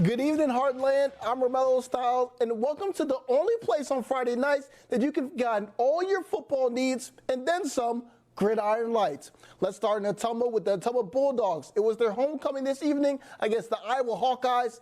Good evening, Heartland. I'm Romello Styles, and welcome to the only place on Friday nights that you can get all your football needs and then some. Gridiron Lights. Let's start in Natoma with the Natoma Bulldogs. It was their homecoming this evening against the Iowa Hawkeyes.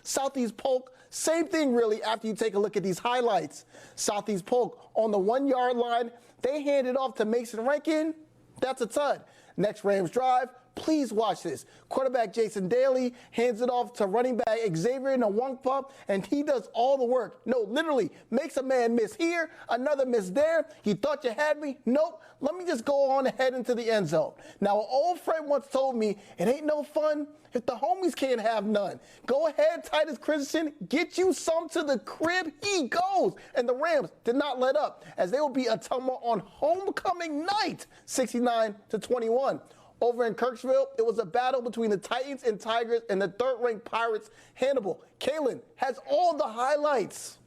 Southeast Polk. Same thing, really, after you take a look at these highlights. Southeast Polk on the 1 yard line. They hand it off to Mason Rankin. That's a tud. Next Rams drive. Please watch this. Quarterback Jason Daly hands it off to running back Xavier Nwankpa, and he does all the work. No, literally, makes a man miss here, another miss there. You thought you had me? Nope. Let me just go on ahead into the end zone. Now, an old friend once told me, it ain't no fun if the homies can't have none. Go ahead, Titus Christensen, get you some to the crib. He goes. And the Rams did not let up, as they will be Natoma on homecoming night, 69-21. Over in Kirksville, it was a battle between the Titans and Tigers and the third-ranked Pirates. Hannibal, Kalen has all the highlights.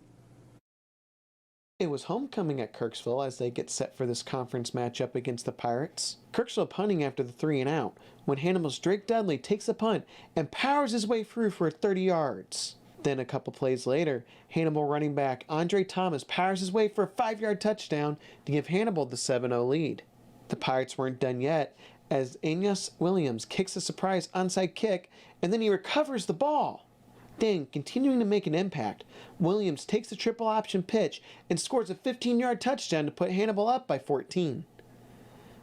It was homecoming at Kirksville as they get set for this conference matchup against the Pirates. Kirksville punting after the 3 and out when Hannibal's Drake Dudley takes a punt and powers his way through for 30 yards. Then a couple plays later, Hannibal running back Andre Thomas powers his way for a 5-yard touchdown to give Hannibal the 7-0 lead. The Pirates weren't done yet, as Aeneas Williams kicks a surprise onside kick, and then he recovers the ball. Then, continuing to make an impact, Williams takes a triple option pitch and scores a 15-yard touchdown to put Hannibal up by 14.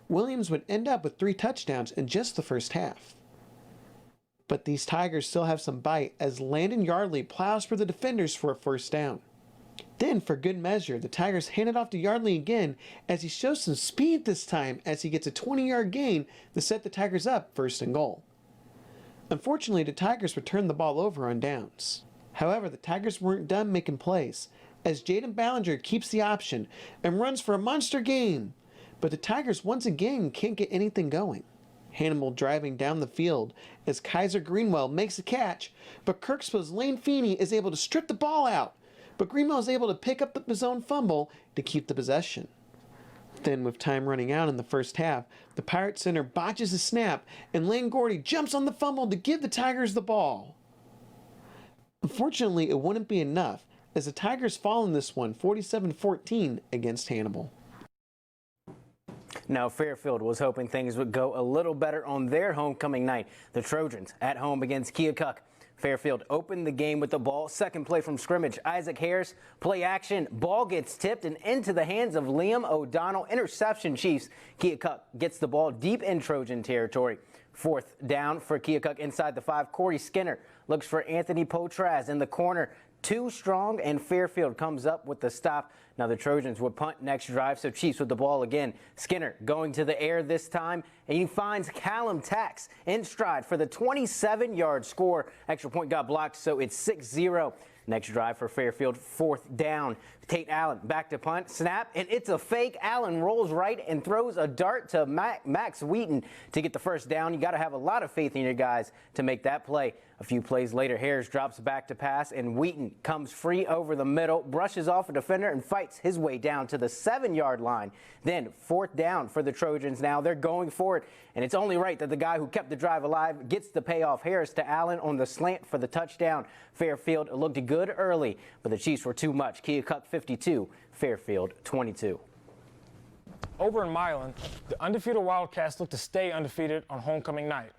Williams would end up with 3 touchdowns in just the first half. But these Tigers still have some bite as Landon Yardley plows for the defenders for a first down. Then, for good measure, the Tigers hand it off to Yardley again as he shows some speed this time as he gets a 20-yard gain to set the Tigers up 1st and goal. Unfortunately, the Tigers returned the ball over on downs. However, the Tigers weren't done making plays as Jaden Ballinger keeps the option and runs for a monster gain. But the Tigers once again can't get anything going. Hannibal driving down the field as Kaiser Greenwell makes a catch, but Kirksville's Lane Feeney is able to strip the ball out. But Greenwell is able to pick up his own fumble to keep the possession. Then, with time running out in the first half, the Pirate center botches a snap, and Lane Gordy jumps on the fumble to give the Tigers the ball. Unfortunately, it wouldn't be enough, as the Tigers fall in this one 47-14 against Hannibal. Now, Fairfield was hoping things would go a little better on their homecoming night. The Trojans at home against Keokuk. Fairfield opened the game with the ball. Second play from scrimmage. Isaac Harris, play action. Ball gets tipped and into the hands of Liam O'Donnell. Interception, Chiefs. Keokuk gets the ball deep in Trojan territory. 4th down for Keokuk inside the 5. Corey Skinner looks for Anthony Potraz in the corner. 2 strong, and Fairfield comes up with the stop. Now the Trojans would punt next drive, so Chiefs with the ball again. Skinner going to the air this time, and he finds Callum Tax in stride for the 27-yard score. Extra point got blocked, so it's 6-0. Next drive for Fairfield, 4th down. Tate Allen back to punt, snap, and it's a fake. Allen rolls right and throws a dart to Max Wheaton to get the first down. You got to have a lot of faith in your guys to make that play. A few plays later, Harris drops back to pass, and Wheaton comes free over the middle, brushes off a defender, and fights his way down to the 7-yard line. Then 4th down for the Trojans now. They're going for it, and it's only right that the guy who kept the drive alive gets the payoff. Harris to Allen on the slant for the touchdown. Fairfield looked good early, but the Chiefs were too much. Keokuk 52, Fairfield 22. Over in Milan, the undefeated Wildcats look to stay undefeated on homecoming night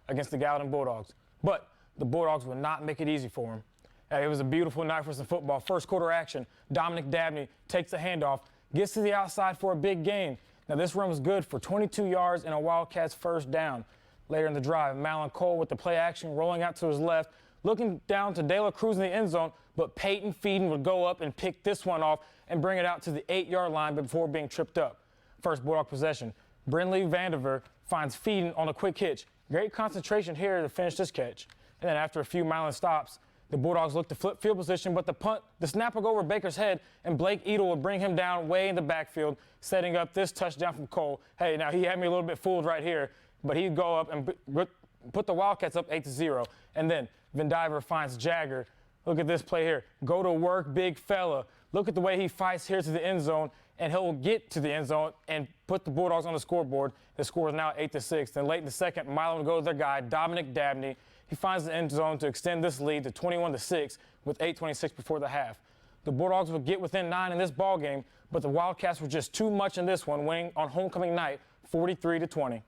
against the Gallatin Bulldogs. But the Bulldogs would not make it easy for him. It was a beautiful night for some football. First quarter action, Dominic Dabney takes the handoff, gets to the outside for a big gain. Now this run was good for 22 yards and a Wildcats first down. Later in the drive, Malin Cole with the play action rolling out to his left, looking down to De La Cruz in the end zone, but Peyton Feeden would go up and pick this one off and bring it out to the 8-yard line before being tripped up. First Bulldog possession, Brinley Vandiver finds Feeden on a quick hitch. Great concentration here to finish this catch. And then after a few Milan stops, the Bulldogs look to flip field position, but the snap will go over Baker's head, and Blake Edel would bring him down way in the backfield, setting up this touchdown from Cole. Hey, now he had me a little bit fooled right here, but he'd go up and put the Wildcats up 8-0. And then Vandiver finds Jagger. Look at this play here. Go to work, big fella. Look at the way he fights here to the end zone, and he'll get to the end zone and put the Bulldogs on the scoreboard. The score is now 8-6. Then late in the second, Milan will go to their guy, Dominic Dabney. he finds the end zone to extend this lead to 21-6 with 8:26 before the half. The Bulldogs would get within 9 in this ball game, but the Wildcats were just too much in this one, winning on homecoming night 43-20.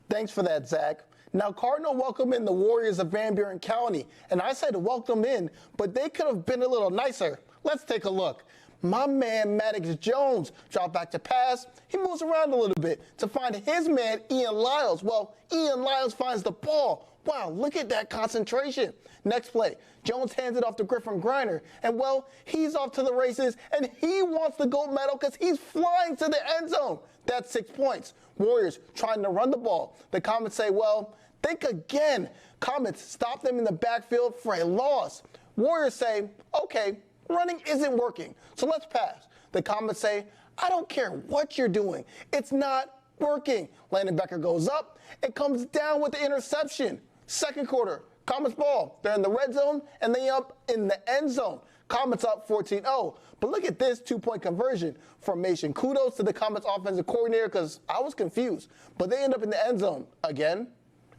Thanks for that, Zach. Now, Cardinal welcome in the Warriors of Van Buren County. And I said welcome in, but they could have been a little nicer. Let's take a look. My man, Maddox Jones, dropped back to pass. He moves around a little bit to find his man, Ian Lyles. Well, Ian Lyles finds the ball. Wow, look at that concentration. Next play, Jones hands it off to Griffin Griner. And, well, he's off to the races, and he wants the gold medal because he's flying to the end zone. That's 6 points. Warriors trying to run the ball. The Comets say, well, think again. Comets stop them in the backfield for a loss. Warriors say, okay, running isn't working, so let's pass. The Comets say, I don't care what you're doing. It's not working. Landon Becker goes up and comes down with the interception. Second quarter, Comets ball. They're in the red zone, and they up in the end zone. Comets up 14-0. But look at this two-point conversion formation. Kudos to the Comets offensive coordinator because I was confused. But they end up in the end zone again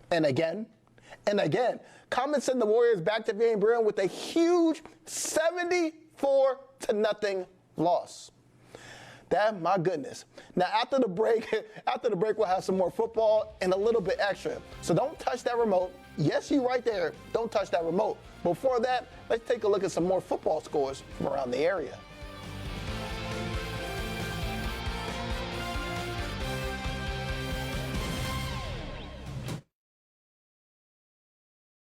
and again and again. Comets send the Warriors back to Van Buren with a huge 74-0 loss. That, my goodness. Now, after the break, we'll have some more football and a little bit extra. So don't touch that remote. Yes, you right there. Don't touch that remote. Before that, let's take a look at some more football scores from around the area.